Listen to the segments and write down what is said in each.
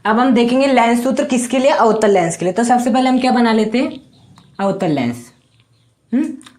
अब हम देखेंगे लेंस सूत्र किसके लिए, अवतल लेंस के लिए। तो सबसे पहले हम क्या बना लेते हैं, अवतल लेंस।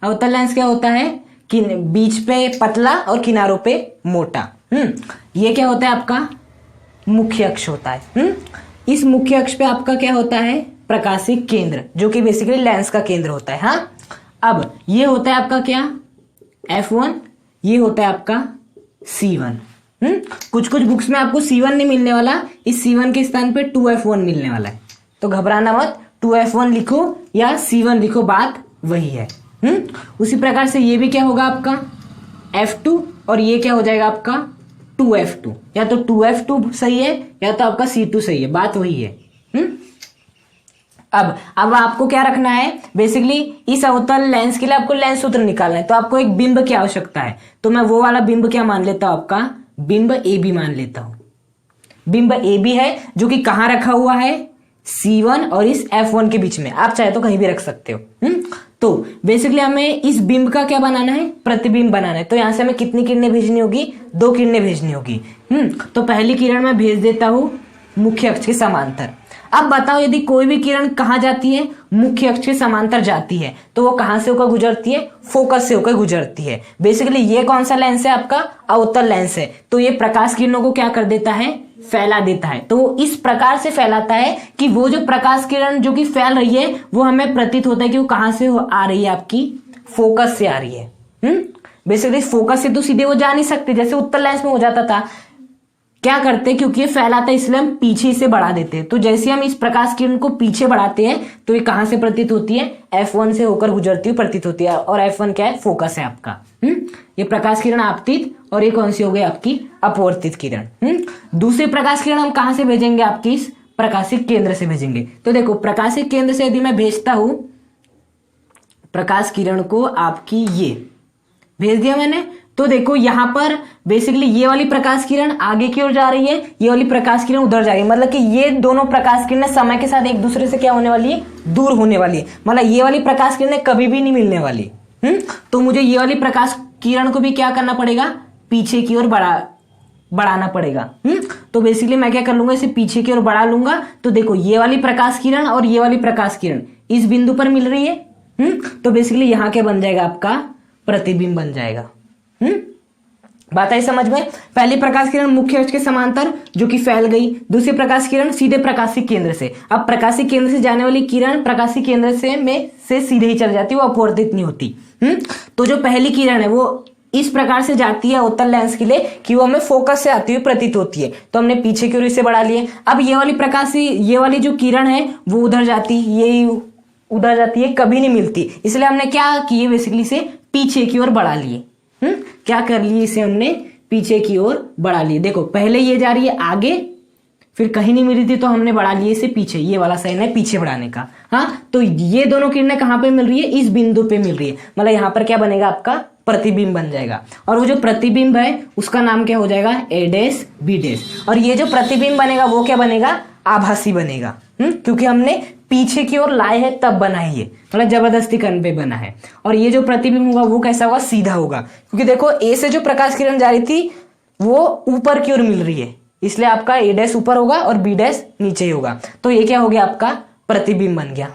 अवतल लेंस क्या होता है कि बीच पे पतला और किनारों पे मोटा। ये क्या होता है, आपका मुख्य अक्ष होता है। इस मुख्य अक्ष पे आपका क्या होता है, प्रकाशीय केंद्र, जो कि बेसिकली लेंस का केंद्र होता है। हाँ, अब ये होता है आपका क्या, F1, ये होता है आपका C1। कुछ कुछ बुक्स में आपको C1 नहीं मिलने वाला, इस C1 के स्थान पे 2F1 मिलने वाला है। तो घबराना मत, 2F1 लिखो या C1 लिखो, बात वही है। उसी प्रकार से ये भी क्या होगा आपका F2, और ये क्या हो जाएगा आपका 2F2। या तो 2F2 सही है या तो आपका C2 सही है, बात वही है। अब आपको क्या रखना है, बेसिकली इस अवतल लेंस के लिए आपको लेंस सूत्र निकालना है। तो आपको एक बिंब की आवश्यकता है, तो मैं वो वाला बिंब क्या मान लेता हूं, आपका बिंब AB मान लेता हूं। बिंब AB है जो कि कहां रखा हुआ है, C1 और इस F1 के बीच में। आप चाहे तो कहीं भी रख सकते हो। तो बेसिकली हमें इस बिंब का क्या बनाना है, प्रतिबिंब बनाना है। तो यहां से हमें कितनी किरणें भेजनी होगी, 2 किरणें भेजनी होगी। तो पहली किरण मैं भेज देता हूं मुख्य अक्ष के समांतर। अब बताओ, यदि कोई भी किरण कहां जाती है, मुख्य अक्ष के समांतर जाती है, तो वो कहां से होकर गुजरती है, फोकस से होकर गुजरती है। बेसिकली ये कौन सा लेंस है, आपका अवतल लेंस है। तो ये प्रकाश किरणों को क्या कर देता है, फैला देता है। तो वो इस प्रकार से फैलाता है कि वो जो प्रकाश किरण जो कि फैल रही है, वो हमें प्रतीत होता है कि वो कहां से आ रही है, आपकी फोकस से आ रही है। बेसिकली फोकस से तो सीधे वो जा नहीं सकते, जैसे उत्तल लेंस में हो जाता था। क्या करते हैं, क्योंकि ये फैलाता है इसलिए हम पीछे से बढ़ा देते हैं। तो जैसे हम इस प्रकाश किरण को पीछे बढ़ाते हैं तो ये कहां से प्रतीत होती है, F1 से होकर गुजरती हुई प्रतीत होती है। और F1 क्या है, फोकस है आपका। ये प्रकाश किरण आपतित, और ये कौन सी हो गई, आपकी अपवर्तित किरण। दूसरी प्रकाश किरण हम कहां से भेजेंगे, आपकी इस प्रकाशिक केंद्र से भेजेंगे। तो देखो, प्रकाशिक केंद्र से यदि मैं भेजता हूं प्रकाश किरण को, आपकी ये भेज दिया मैंने, तो देखो यहां पर बेसिकली ये वाली प्रकाश किरण आगे की ओर जा रही है, ये वाली प्रकाश किरण उधर जा रही है। मतलब कि ये दोनों प्रकाश किरणें समय के साथ एक दूसरे से क्या होने वाली है, दूर होने वाली है। मतलब ये वाली प्रकाश किरणें कभी भी नहीं मिलने वाली। तो मुझे ये वाली प्रकाश किरण को भी क्या करना पड़ेगा, पीछे की ओर बढ़ाना पड़ेगा। तो बेसिकली मैं क्या कर लूंगा, इसे पीछे की ओर बढ़ा लूंगा। तो देखो, ये वाली प्रकाश किरण और ये वाली प्रकाश किरण इस बिंदु पर मिल रही है। तो बेसिकली यहां क्या बन जाएगा, आपका प्रतिबिंब बन जाएगा। बात आई समझ में। पहली प्रकाश किरण मुख्य अक्ष के समांतर जो कि फैल गई, दूसरी प्रकाश किरण सीधे प्रकाशिक केंद्र से। अब प्रकाशिक केंद्र से जाने वाली किरण प्रकाशिक केंद्र से सीधे ही चल जाती है, वो अपवर्तित नहीं होती। तो जो पहली किरण है वो इस प्रकार से जाती है अवतल लेंस के लिए कि वो हमें फोकस से आती हुई प्रतीत होती है। तो हमने पीछे की ओर इसे बढ़ा लिए। अब ये वाली जो किरण है वो उधर जाती, ये उधर जाती है, कभी नहीं मिलती। इसलिए हमने क्या किए, बेसिकली इसे पीछे की ओर बढ़ा लिए। क्या कर लिए, इसे हमने पीछे की ओर बढ़ा लिए। देखो, पहले ये जा रही है आगे, फिर कहीं नहीं मिल रही थी तो हमने बढ़ा लिए इसे पीछे। ये वाला साइन है पीछे बढ़ाने का। हाँ, तो ये दोनों किरणें कहां पे मिल रही है, इस बिंदु पे मिल रही है। मतलब यहां पर क्या बनेगा, आपका प्रतिबिंब बन जाएगा। और वो जो प्रतिबिंब है उसका नाम क्या हो जाएगा, A' B'। और ये जो प्रतिबिंब बनेगा वो क्या बनेगा, आभासी बनेगा। क्योंकि हमने पीछे की ओर लाए हैं तब बना है ये, मतलब जबरदस्ती करने पे बना है। और ये जो प्रतिबिंब होगा वो कैसा होगा, सीधा होगा। क्योंकि देखो, A से जो प्रकाश किरण जा रही थी वो ऊपर की ओर मिल रही है, इसलिए आपका A' ऊपर होगा और B' नीचे ही होगा। तो ये क्या हो गया, आपका प्रतिबिंब बन गया।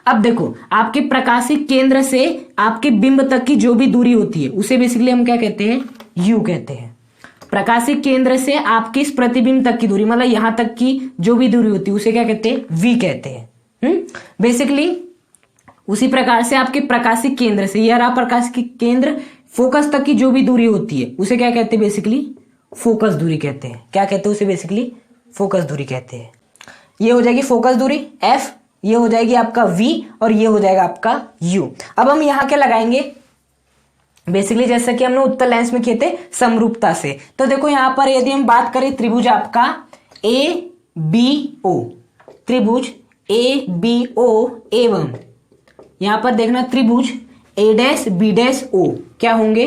अब देखो, आपके प्रकाशिक केंद्र से आपके बिंब तक की जो भी दूरी होती है उसे बेसिकली हम क्या कहते हैं, U कहते हैं। प्रकाशिक केंद्र से आपके इस प्रतिबिंब तक की दूरी, मतलब यहां तक की जो भी दूरी होती है उसे क्या कहते हैं, V कहते हैं। बेसिकली उसी प्रकार से आपके प्रकाशिक केंद्र से, यह रहा प्रकाशिक केंद्र, फोकस तक की जो भी दूरी होती है उसे क्या कहते हैं, बेसिकली फोकस दूरी कहते हैं। क्या कहते हैं उसे, बेसिकली फोकस दूरी कहते हैं। ये हो जाएगी फोकस दूरी F, ये हो जाएगी आपका V, और ये हो जाएगा आपका U। अब हम यहां क्या लगाएंगे, बेसिकली जैसा कि हमने उत्तल लेंस में किए थे, समरूपता से। तो देखो यहां पर यदि हम बात करें त्रिभुज आपका ABO, त्रिभुज ABO एवं यहां पर देखना त्रिभुज A' B' O क्या होंगे,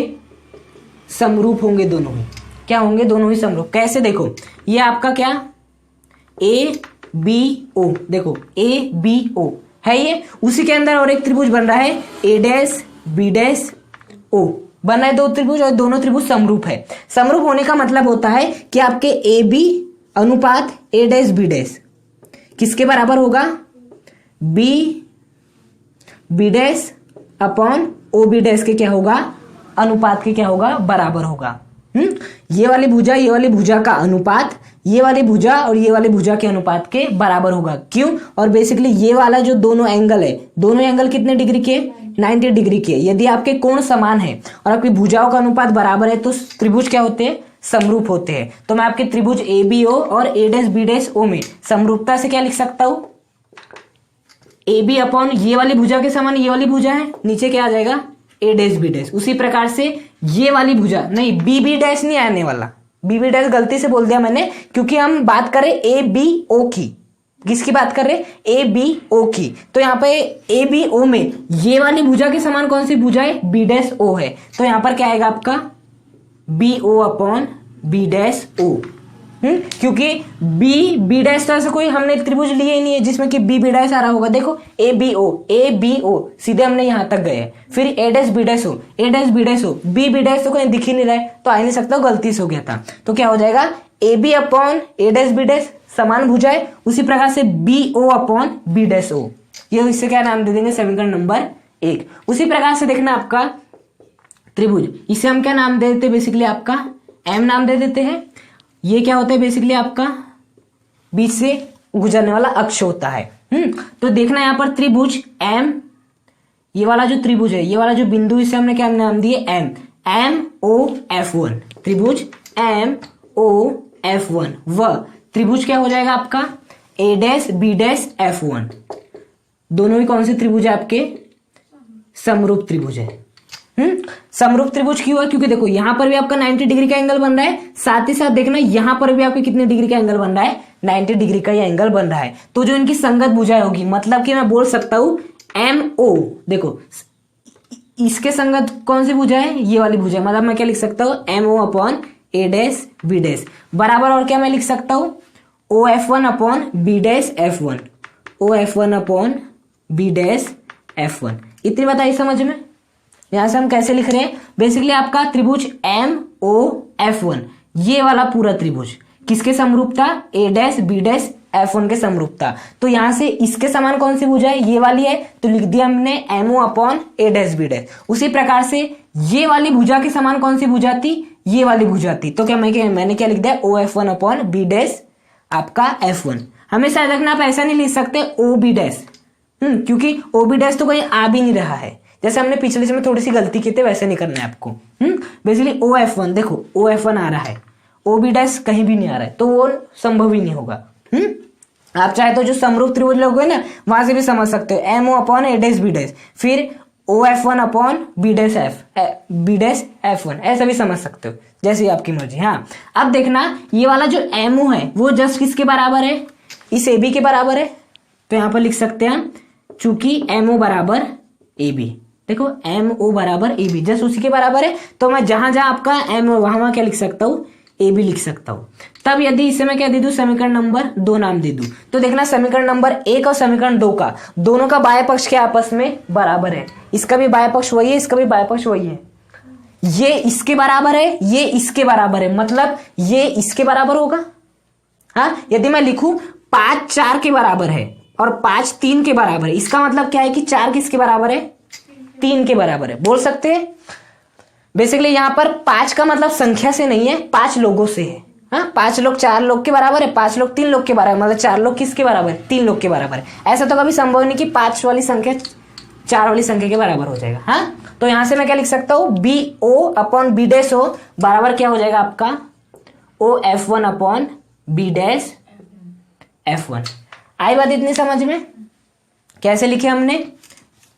समरूप होंगे दोनों ही। क्या होंगे, दोनों ही समरूप। कैसे, देखो ये आपका क्या ABO, देखो ABO है ये, उसी के अंदर और एक त्रिभुज बन रहा है A' B' O बना है, दो त्रिभुज, और दोनों त्रिभुज समरूप है। समरूप होने का मतलब होता है कि आपके AB अनुपात A' B' किसके बराबर होगा? B dash upon O B dash के क्या होगा? अनुपात के क्या होगा? बराबर होगा। ये वाली भुजा का अनुपात ये वाली भुजा और ये वाली भुजा के अनुपात के बराबर होगा। क्यों? और बेसिकली ये वाला जो दोनों एंगल है, दोनों एंगल कितने डिग्री के? 90 डिग्री के। यदि आपके कोण समान है और आपकी भुजाओं का अनुपात बराबर है तो त्रिभुज क्या होते हैं? समरूप होते हैं। तो मैं आपके त्रिभुज ए बी ओ और ए डैश बी डैश ओ में समरूपता से क्या लिख सकता हूं? ए बी अपॉन ये वाली भुजा के समान ये वाली भुजा है, नीचे क्या आ जाएगा? ए डैश बी डैश। उसी प्रकार से ये वाली भुजा, नहीं बी बी डैश नहीं आने वाला, बी बी डैश गलती से बोल दिया मैंने, क्योंकि हम बात करें ए बी ओ की। किसकी बात कर रहे हैं? ए बी ओ की। तो यहाँ पे ए बी ओ में ये वाली भुजा के समान कौन सी भुजा है? बी डैश ओ है। तो यहाँ पर क्या आएगा आपका? B O upon B dash O. क्योंकि बी डैश तो ऐसा कोई हमने त्रिभुज लिए ही नहीं है जिसमें कि बी डैश आ रहा होगा। देखो ए बी ओ सीधे हमने यहां तक गए। फिर A dash B dash O B dash तो कोई दिख ही नहीं रहा है, तो आ नहीं सकता, गलती से हो गया था। तो क्या हो जाएगा? A B upon A dash B dash समान भुजा है, उसी प्रकार से B O upon B dash O. ये इससे क्या नाम दे देंगे? समीकरण नंबर 1। उसी प्रकार से देखना आपका त्रिभुज, इसे हम क्या नाम दे देते हैं? बेसिकली आपका एम नाम दे देते हैं। ये क्या होता है? बेसिकली आपका बीच से गुजरने वाला अक्ष होता है। तो देखना यहां पर त्रिभुज एम, ये वाला जो त्रिभुज है, ये वाला जो बिंदु, इसे हमने क्या नाम दिए? M O F 1। त्रिभुज एम ओ एफ 1 व त्रिभुज क्या हो जाएगा आपका? ए डैश बी डैश एफ 1। दोनों ही कौन से त्रिभुज है आपके? समरूप त्रिभुज है। समरूप त्रिभुज क्यों है? क्योंकि देखो यहां पर भी आपका 90 डिग्री का एंगल बन रहा है, साथ ही साथ देखना यहां पर भी आपके कितने डिग्री का एंगल बन रहा है? 90 डिग्री का ये एंगल बन रहा है। तो जो इनकी संगत भुजाएं होगी, मतलब कि मैं बोल सकता हूं एम ओ, देखो इसके संगत कौन सी भुजा है? ये वाली भुजा। मतलब मैं क्या लिख सकता हूं? M O upon A dash B dash बराबर, और क्या मैं लिख सकता हूं? O F 1 upon B dash F 1, O F 1 upon B dash F 1। इतनी बात आई समझ में? यहां से हम कैसे लिख रहे हैं? बेसिकली आपका त्रिभुज एम ओ एफ 1, ये वाला पूरा त्रिभुज किसके समरूप था? ए डैश बी डैश एफ 1 के समरूप था। तो यहां से इसके समान कौन सी भुजा है? ये वाली है, तो लिख दिया हमने M O upon A dash B dash. उसी प्रकार से ये वाली भुजा के समान कौन सी भुजा थी? ये वाली भुजा थी। तो क्या मैंने क्या लिख दिया? O F 1 upon B dash आपका एफ 1। हमेशा रखना, आप ऐसा नहीं लिख सकते ओ बी डैश, क्योंकि ओ बी डैश तो कहीं आ भी नहीं रहा है। जैसे हमने पिछले समय थोड़ी सी गलती की थी, वैसे नहीं करना है आपको। बेसिकली ओ एफ 1, देखो ओ एफ 1 आ रहा है, ओ बी डैश कहीं भी नहीं आ रहा है, तो वो संभव ही नहीं होगा। आप चाहे तो जो समरूप त्रिभुज लोग है ना, वहां से भी समझ सकते हो, M O upon A dash B dash, फिर O F 1 upon B dash F 1, ऐसा भी समझ सकते हो, जैसी आपकी मर्जी। हाँ, अब देखना ये वाला जो एम ओ है वो जस्ट किसके बराबर है? इस ए बी के बराबर है। तो यहां पर लिख सकते हैं हम, चूंकि एम ओ बराबर ए बी, देखो एम ओ बराबर ए बी जस्ट उसी के बराबर है, तो मैं जहां जहां आपका एम ओ वहां क्या लिख सकता हूं? ए बी लिख सकता हूं। तब यदि इसे मैं क्या दे दूं? समीकरण नंबर 2 नाम दे दूं। तो देखना समीकरण नंबर 1 और समीकरण 2 का, दोनों का बाह्य पक्ष के आपस में बराबर है। इसका भी बाह्य पक्ष वही है, इसका भी बाह्य पक्ष वही है। ये इसके बराबर है, ये इसके बराबर है, मतलब ये इसके बराबर होगा। हाँ, यदि मैं लिखूं 5 4 के बराबर है और 5 3 के बराबर है, इसका मतलब क्या है कि 4 किसके बराबर है? 3 के बराबर है, बोल सकते हैं। बेसिकली यहां पर 5 का मतलब संख्या से नहीं है, 5 लोगों से है। हाँ, 5 लोग 4 लोग के बराबर है, 5 लोग 3 लोग के बराबर, मतलब 4 लोग किसके बराबर है? 3 लोग के बराबर है। ऐसा तो कभी संभव नहीं कि 5 वाली संख्या 4 वाली संख्या के बराबर हो जाएगा। हाँ, तो यहां से मैं क्या लिख सकता हूं? B O upon B dash O बराबर क्या हो जाएगा आपका? O F 1 upon B dash F 1। आई बात इतनी समझ में? कैसे लिखे हमने?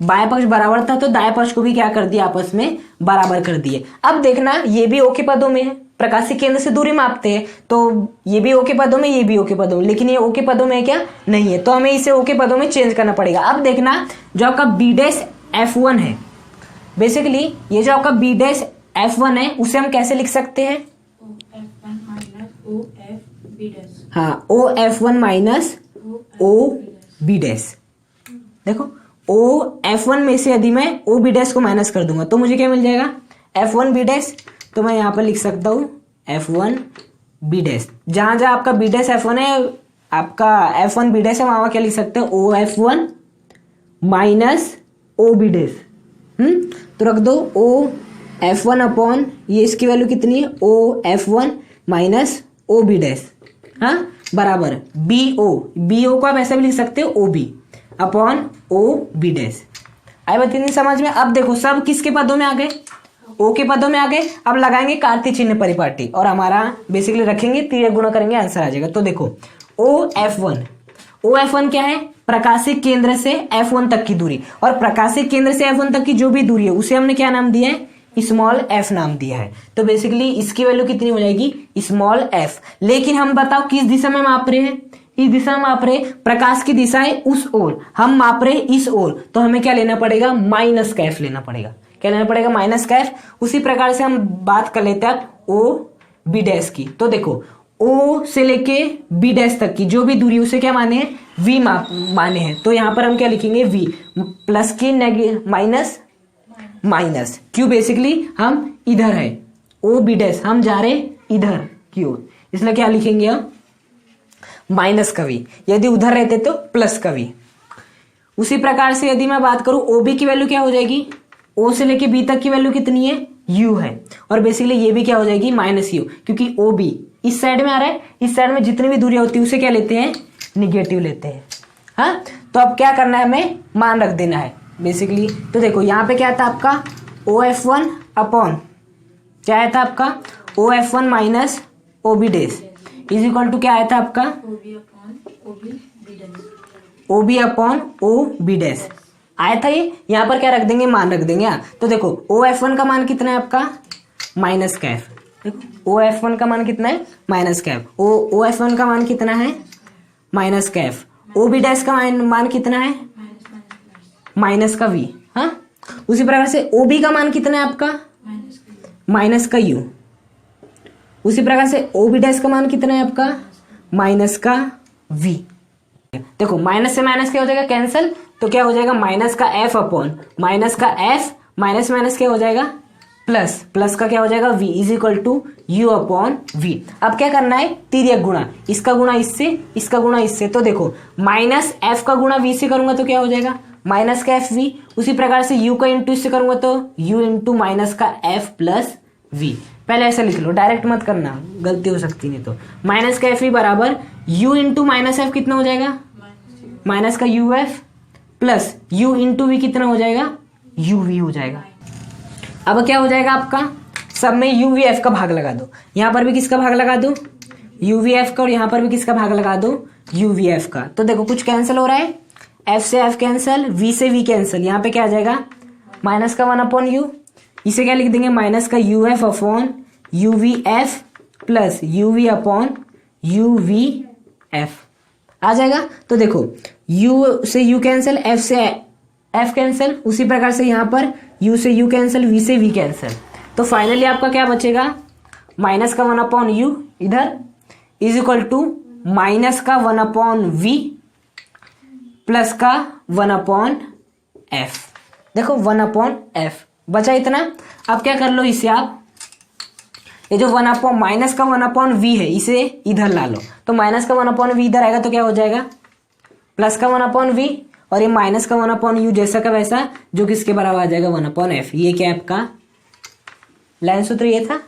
बाएं पक्ष बराबर था तो दाएं पक्ष को भी क्या कर दिया? आपस में बराबर कर दिए। अब देखना ये भी ओ के पदों में है, प्रकाशिक केंद्र से दूरी मापते हैं, तो ये भी ओ के पदों में, ये भी ओ के पदों में, लेकिन ये ओ के पदों में है क्या? नहीं है, तो हमें इसे ओ के पदों में चेंज करना पड़ेगा। अब देखना जो आपका बी डैश एफ 1 है, बेसिकली ये जो आपका बी डैश एफ 1 है उसे हम कैसे लिख सकते हैं? हाँ, O F 1 minus O B dash. देखो ओ एफ 1 में से यदि मैं ओ बी डैश को माइनस कर दूंगा तो मुझे क्या मिल जाएगा? F 1 B dash. तो मैं यहां पर लिख सकता हूं एफ 1 बी डैश। जहां जहां आपका बी डैश एफ 1 है आपका F1 बी डैश है, वहां क्या लिख सकते हैं, O F1 minus O B dash. तो रख दो ओ F1 अपॉन ये इसकी वैल्यू कितनी है, O F1 minus O B dash, हाँ बराबर बी ओ को आप ऐसे भी लिख सकते हो O B upon O B dash. आई बात इतनी समझ में। अब देखो सब किसके पदों में आ गए, ओ के पदों में आ गए। अब लगाएंगे कार्तीय चिन्ह परिपाटी और हमारा बेसिकली रखेंगे, तिर्यक गुणा करेंगे, आंसर आ जाएगा। तो देखो ओ F1 क्या है, प्रकाशिक केंद्र से F1 तक की दूरी, और प्रकाशिक केंद्र से F1 तक की जो भी दूरी है उसे हमने क्या नाम दिया है, स्मॉल f नाम दिया है। तो बेसिकली इसकी वैल्यू कितनी हो जाएगी, स्मॉल f। लेकिन हम बताओ किस दिशा में माप रहे हैं, इस दिशा में माप रहे, प्रकाश की दिशा है उस ओर, हम माप रहे इस ओर, तो हमें क्या लेना पड़ेगा, माइनस का f लेना पड़ेगा। क्या लेना पड़ेगा, माइनस का f। उसी प्रकार से हम बात कर लेते हैं ओ बी डैश की। तो देखो ओ से लेके बी डैश तक की जो भी दूरी उसे क्या माने हैं, v माने हैं। तो यहां पर हम क्या लिखेंगे, v प्लस की माइनस क्यों, बेसिकली हम इधर है ओ बी डैश, हम जा रहे इधर की ओर, इसलिए क्या लिखेंगे हम, माइनस का v। यदि उधर रहते तो प्लस का v। उसी प्रकार से यदि मैं बात करूं ओ बी की वैल्यू क्या हो जाएगी, ओ से लेके बी तक की वैल्यू कितनी है, u है, और बेसिकली ये भी क्या हो जाएगी, माइनस u, क्योंकि ओ बी इस साइड में आ रहा है, इस साइड में जितनी भी दूरी होती है उसे क्या लेते हैं, निगेटिव लेते हैं। हाँ तो अब क्या करना है, हमें मान रख देना है बेसिकली। तो देखो यहाँ पे क्या था आपका ओ F1 अपॉन क्या आया था आपका, O F1 minus O B dash is equal to क्या आया था आपका, O B upon O B dash आया था ये। यहाँ पर क्या रख देंगे, मान रख देंगे। तो देखो ओ F1 का मान कितना है आपका, माइनस का f। देखो ओ F1 का मान कितना है, माइनस का f। ओ F1 का मान कितना है, माइनस का f। ओ बी डैश का मान कितना है, माइनस का v। हाँ उसी प्रकार से ओ बी का मान कितना है आपका, माइनस का u। उसी प्रकार से ओ बी डैश का मान कितना है आपका, माइनस का v। देखो माइनस से माइनस क्या हो जाएगा, कैंसिल, तो क्या हो जाएगा, माइनस का f अपॉन माइनस का f, माइनस माइनस क्या हो जाएगा, प्लस, प्लस का क्या हो जाएगा v is equal to u upon v। अब क्या करना है, तिर्यक गुणा, इसका गुणा इससे, इसका गुणा इससे। तो देखो माइनस f का गुणा v से करूंगा तो क्या हो जाएगा, माइनस का f v। उसी प्रकार से u का इंटू इससे करूंगा तो u इंटू माइनस का f प्लस v। पहले ऐसा लिख लो, डायरेक्ट मत करना, गलती हो सकती नहीं। तो माइनस का f v बराबर u इंटू माइनस f कितना हो जाएगा, माइनस का u f plus u into v कितना हो जाएगा, u v हो जाएगा। अब क्या हो जाएगा आपका, सब में u v f का भाग लगा दो, यहाँ पर भी किसका भाग लगा दो, u v f का, और यहाँ पर भी किसका भाग लगा दो, u v f का। तो देखो कुछ कैंसिल हो रहा है, f से f कैंसिल, v से v कैंसिल, यहाँ पे क्या आ जाएगा, माइनस का 1 अपॉन u, इसे क्या लिख देंगे, माइनस का u f upon u v f plus u v upon u v f आ जाएगा। तो देखो u से u कैंसिल, f से f कैंसिल, उसी प्रकार से यहाँ पर u से u कैंसिल, v से v कैंसिल। तो फाइनली आपका क्या बचेगा, माइनस का 1 अपॉन u इधर इज इक्वल टू माइनस का 1 अपॉन v प्लस का 1 अपॉन f। देखो 1 अपॉन f बचा इतना। अब क्या कर लो, इसे आप ये जो 1 अपॉन माइनस का 1 अपॉन v है इसे इधर ला लो, तो माइनस का 1 अपॉन v इधर आएगा तो क्या हो जाएगा, प्लस का 1 अपॉन v, और ये माइनस का 1 अपॉन u जैसा का वैसा, जो किसके बराबर आ जाएगा, 1 अपॉन f। ये क्या आपका लाइन सूत्र ये था।